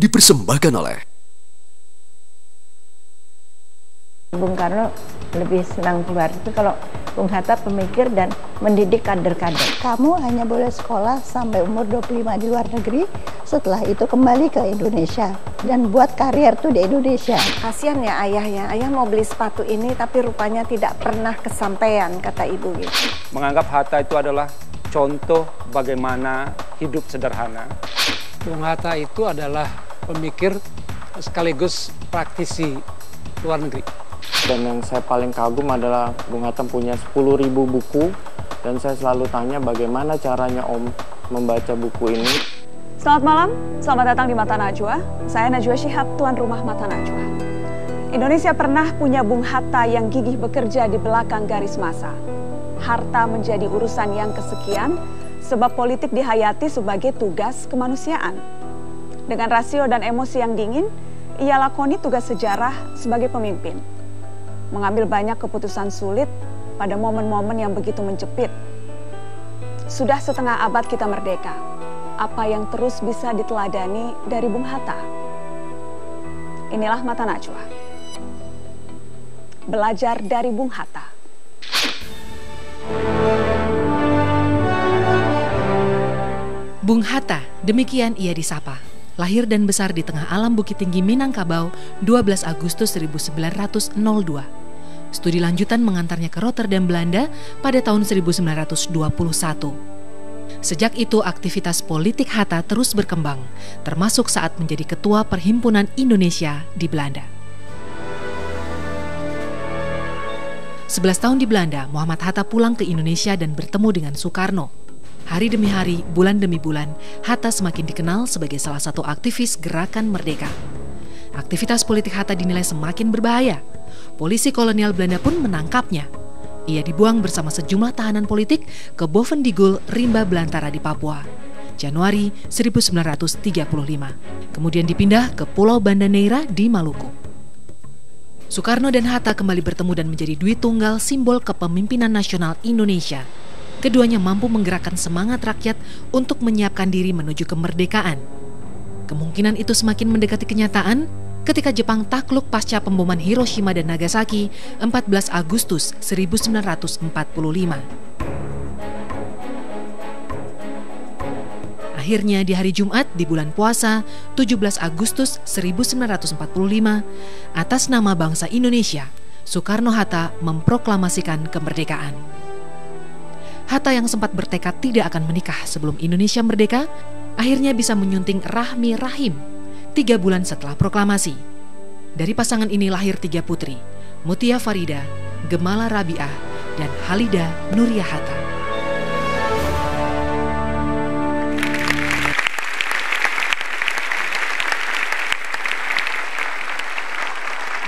dipersembahkan oleh Bung Karno lebih senang keluar itu kalau Bung Hatta pemikir dan mendidik kader-kader. Kamu hanya boleh sekolah sampai umur 25 di luar negeri, setelah itu kembali ke Indonesia dan buat karier tuh di Indonesia. Kasihan ya ayahnya, ayah mau beli sepatu ini tapi rupanya tidak pernah kesampaian, kata ibu gitu. Menganggap Hatta itu adalah contoh bagaimana hidup sederhana. Bung Hatta itu adalah pemikir sekaligus praktisi luar negeri. Dan yang saya paling kagum adalah Bung Hatta punya 10.000 buku, dan saya selalu tanya bagaimana caranya Om membaca buku ini. Selamat malam, selamat datang di Mata Najwa. Saya Najwa Shihab, tuan rumah Mata Najwa. Indonesia pernah punya Bung Hatta yang gigih bekerja di belakang garis massa. Harta menjadi urusan yang kesekian, sebab politik dihayati sebagai tugas kemanusiaan. Dengan rasio dan emosi yang dingin, ia lakoni tugas sejarah sebagai pemimpin. Mengambil banyak keputusan sulit pada momen-momen yang begitu menjepit. Sudah setengah abad kita merdeka. Apa yang terus bisa diteladani dari Bung Hatta? Inilah Mata Najwa. Belajar dari Bung Hatta. Bung Hatta, demikian ia disapa. Lahir dan besar di tengah alam Bukit Tinggi Minangkabau, 12 Agustus 1902. Studi lanjutan mengantarnya ke Rotterdam, Belanda pada tahun 1921. Sejak itu aktivitas politik Hatta terus berkembang, termasuk saat menjadi Ketua Perhimpunan Indonesia di Belanda. 11 tahun di Belanda, Muhammad Hatta pulang ke Indonesia dan bertemu dengan Soekarno. Hari demi hari, bulan demi bulan, Hatta semakin dikenal sebagai salah satu aktivis Gerakan Merdeka. Aktivitas politik Hatta dinilai semakin berbahaya. Polisi kolonial Belanda pun menangkapnya. Ia dibuang bersama sejumlah tahanan politik ke Bovendigul, Rimba Belantara di Papua, Januari 1935. Kemudian dipindah ke Pulau Banda Neira di Maluku. Soekarno dan Hatta kembali bertemu dan menjadi dui tunggal simbol kepemimpinan nasional Indonesia. Keduanya mampu menggerakkan semangat rakyat untuk menyiapkan diri menuju kemerdekaan. Kemungkinan itu semakin mendekati kenyataan ketika Jepang takluk pasca pemboman Hiroshima dan Nagasaki 14 Agustus 1945. Akhirnya di hari Jumat di bulan puasa 17 Agustus 1945, atas nama bangsa Indonesia, Soekarno-Hatta memproklamasikan kemerdekaan. Hatta yang sempat bertekad tidak akan menikah sebelum Indonesia merdeka, akhirnya bisa menyunting Rahmi Rahim 3 bulan setelah proklamasi. Dari pasangan ini lahir 3 putri, Mutia Farida, Gemala Rabiah, dan Halida Nuria Hatta.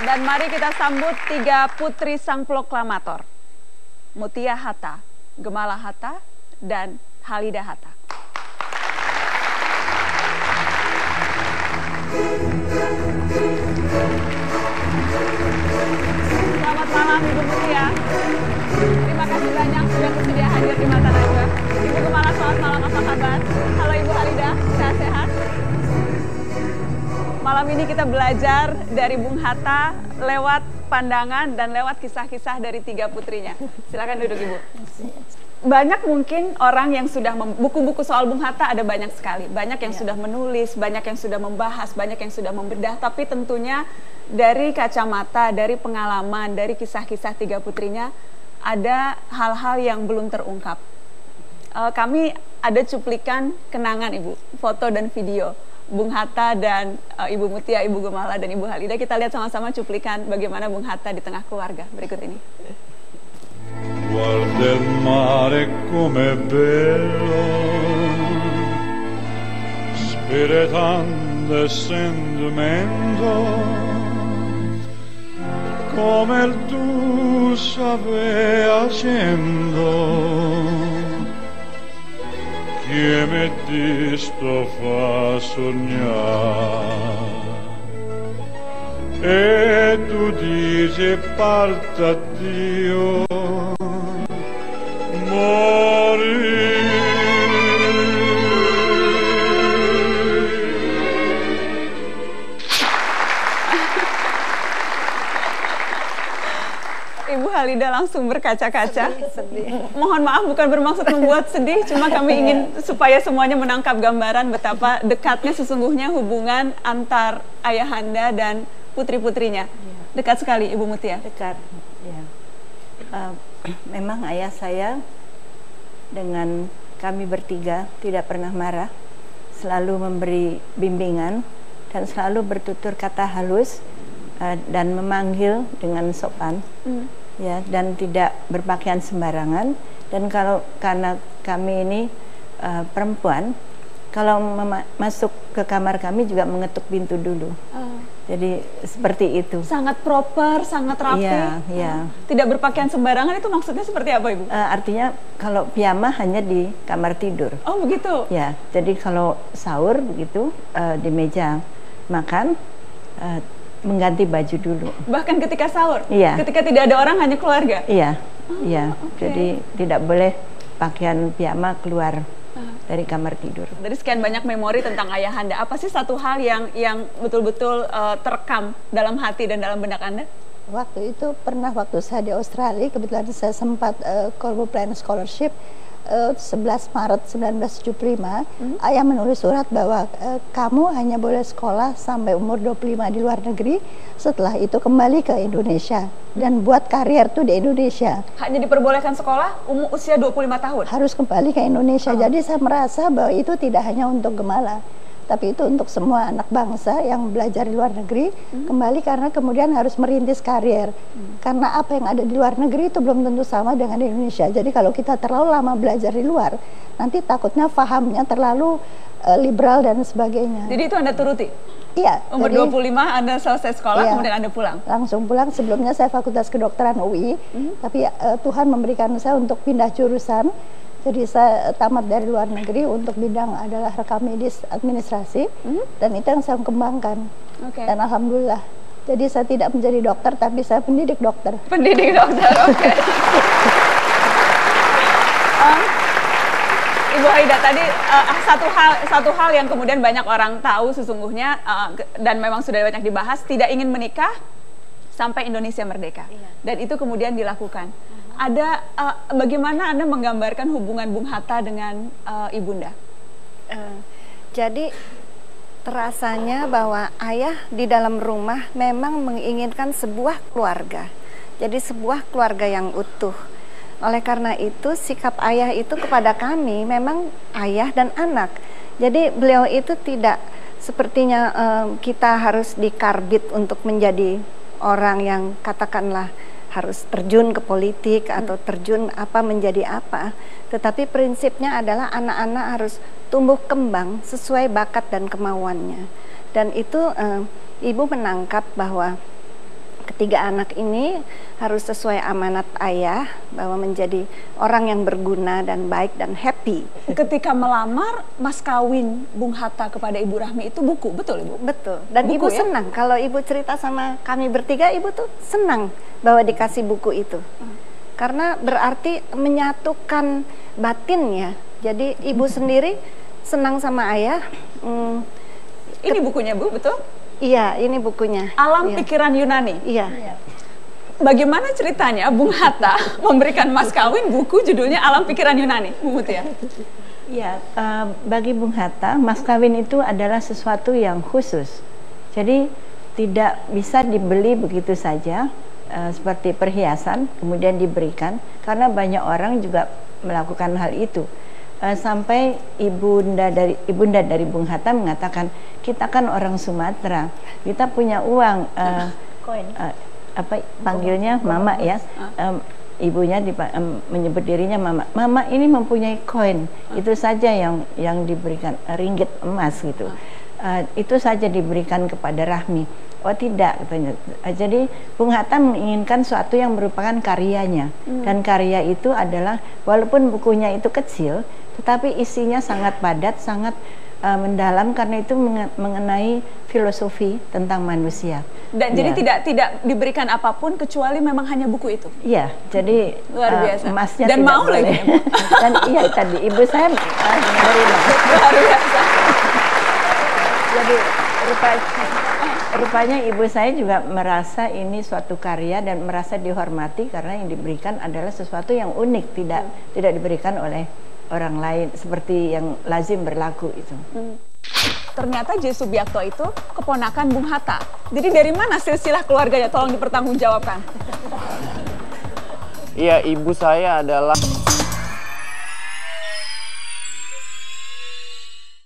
Dan mari kita sambut 3 putri sang proklamator. Mutia Hatta, Gemala Hatta, dan Halida Hatta. Selamat malam Ibu Mutia. Terima kasih banyak sudah bersedia hadir di Mata Najwa. Ibu Gemala, selamat malam, apa kabar? Halo Ibu Halida, sehat-sehat? Malam ini kita belajar dari Bung Hatta lewat pandangan dan lewat kisah-kisah dari 3 putrinya. Silakan duduk Ibu. Banyak mungkin orang yang sudah buku-buku soal Bung Hatta ada banyak sekali. Banyak yang sudah menulis, banyak yang sudah membahas, banyak yang sudah membedah. Tapi tentunya dari kacamata, dari pengalaman, dari kisah-kisah 3 putrinya, ada hal-hal yang belum terungkap. Kami ada cuplikan kenangan Ibu, foto dan video Bung Hatta dan Ibu Mutia, Ibu Gemala, dan Ibu Halida. Kita lihat sama-sama cuplikan bagaimana Bung Hatta di tengah keluarga. Berikut ini. Guarda il mare com'è bello, spiritando e sentimento, come il tuo sape accendo, che me disto fa sognare. E tu dici parta Dio, morire. Halida langsung berkaca-kaca. Mohon maaf, bukan bermaksud membuat sedih, cuma kami ingin supaya semuanya menangkap gambaran betapa dekatnya sesungguhnya hubungan antar ayahanda dan putri-putrinya. Dekat sekali, Ibu Mutia. Dekat, ya. Memang ayah saya dengan kami bertiga tidak pernah marah, selalu memberi bimbingan dan selalu bertutur kata halus dan memanggil dengan sopan, ya, dan tidak berpakaian sembarangan. Dan karena kami ini perempuan, kalau masuk ke kamar kami juga mengetuk pintu dulu. Jadi seperti itu. Sangat proper, sangat rapi. Iya. Tidak berpakaian sembarangan, itu maksudnya seperti apa, Ibu? Artinya kalau piyama hanya di kamar tidur. Oh, begitu. Ya, jadi kalau sahur begitu di meja makan mengganti baju dulu. Bahkan ketika sahur? Iya. Ketika tidak ada orang, hanya keluarga? Iya. Okay. Jadi tidak boleh pakaian piyama keluar dari kamar tidur. Dari sekian banyak memori tentang ayahanda, apa sih satu hal yang betul-betul terekam dalam hati dan dalam benak Anda? Waktu itu waktu saya di Australia, kebetulan saya sempat Colby Plan Scholarship 11 Maret 1975, ayah menulis surat bahwa kamu hanya boleh sekolah sampai umur 25 di luar negeri, setelah itu kembali ke Indonesia dan buat karier tuh di Indonesia. Hanya diperbolehkan sekolah usia 25 tahun? Harus kembali ke Indonesia. Jadi saya merasa bahwa itu tidak hanya untuk Gemala, tapi itu untuk semua anak bangsa yang belajar di luar negeri kembali, karena kemudian harus merintis karier. Karena apa yang ada di luar negeri itu belum tentu sama dengan di Indonesia. Jadi kalau kita terlalu lama belajar di luar, nanti takutnya pahamnya terlalu liberal dan sebagainya. Jadi itu Anda turuti? Iya. Umur 25 Anda selesai sekolah, kemudian Anda pulang? Langsung pulang. Sebelumnya saya Fakultas Kedokteran UI, tapi Tuhan memberikan saya untuk pindah jurusan. Jadi saya tamat dari luar negeri untuk bidang adalah rekam medis administrasi, dan itu yang saya kembangkan. Dan alhamdulillah, jadi saya tidak menjadi dokter, tapi saya pendidik dokter. Pendidik dokter, oke. Ibu Haida, tadi satu hal yang kemudian banyak orang tahu sesungguhnya, dan memang sudah banyak dibahas, tidak ingin menikah sampai Indonesia merdeka. Dan itu kemudian dilakukan. Ada bagaimana Anda menggambarkan hubungan Bung Hatta dengan Ibunda? Jadi terasanya bahwa ayah di dalam rumah memang menginginkan sebuah keluarga. Jadi sebuah keluarga yang utuh. Oleh karena itu sikap ayah itu kepada kami memang ayah dan anak. Jadi beliau itu tidak sepertinya kita harus dikarbit untuk menjadi orang yang katakanlah harus terjun ke politik atau terjun menjadi apa, tetapi prinsipnya adalah anak-anak harus tumbuh kembang sesuai bakat dan kemauannya. Dan itu ibu menangkap bahwa ketiga anak ini harus sesuai amanat ayah, bahwa menjadi orang yang berguna dan baik dan happy. Ketika melamar, mas kawin Bung Hatta kepada Ibu Rahmi itu buku, betul Ibu? Betul, dan buku, ibu senang kalau ibu cerita sama kami bertiga, ibu tuh senang bahwa dikasih buku itu. Karena berarti menyatukan batinnya. Jadi ibu sendiri senang sama ayah. Ini bukunya Bu, betul? Iya, ini bukunya. Alam Pikiran Yunani. Iya. Bagaimana ceritanya Bung Hatta memberikan mas kawin buku judulnya Alam Pikiran Yunani, Bu Mutia? Ya, bagi Bung Hatta, mas kawin itu adalah sesuatu yang khusus. Jadi tidak bisa dibeli begitu saja, seperti perhiasan kemudian diberikan, karena banyak orang juga melakukan hal itu. Sampai ibunda dari Bung Hatta mengatakan, kita kan orang Sumatera, kita punya uang, panggilnya mama ya, ibunya menyebut dirinya mama. Mama ini mempunyai koin, itu saja yang diberikan, ringgit emas gitu. Itu saja diberikan kepada Rahmi. Oh tidak, katanya. Jadi Bung Hatta menginginkan suatu yang merupakan karyanya, dan karya itu adalah walaupun bukunya itu kecil, tetapi isinya sangat padat, sangat mendalam, karena itu mengenai filosofi tentang manusia. Dan jadi tidak diberikan apapun kecuali memang hanya buku itu. Iya, jadi luar biasa. Emasnya dan mau lagi. Dan iya tadi ibu saya menerima. Luar biasa. Jadi rupanya ibu saya juga merasa ini suatu karya dan merasa dihormati karena yang diberikan adalah sesuatu yang unik, tidak diberikan oleh orang lain seperti yang lazim berlaku itu. Ternyata J. Subiakto itu keponakan Bung Hatta. Jadi dari mana silsilah keluarganya? Tolong dipertanggungjawabkan. Iya, ibu saya adalah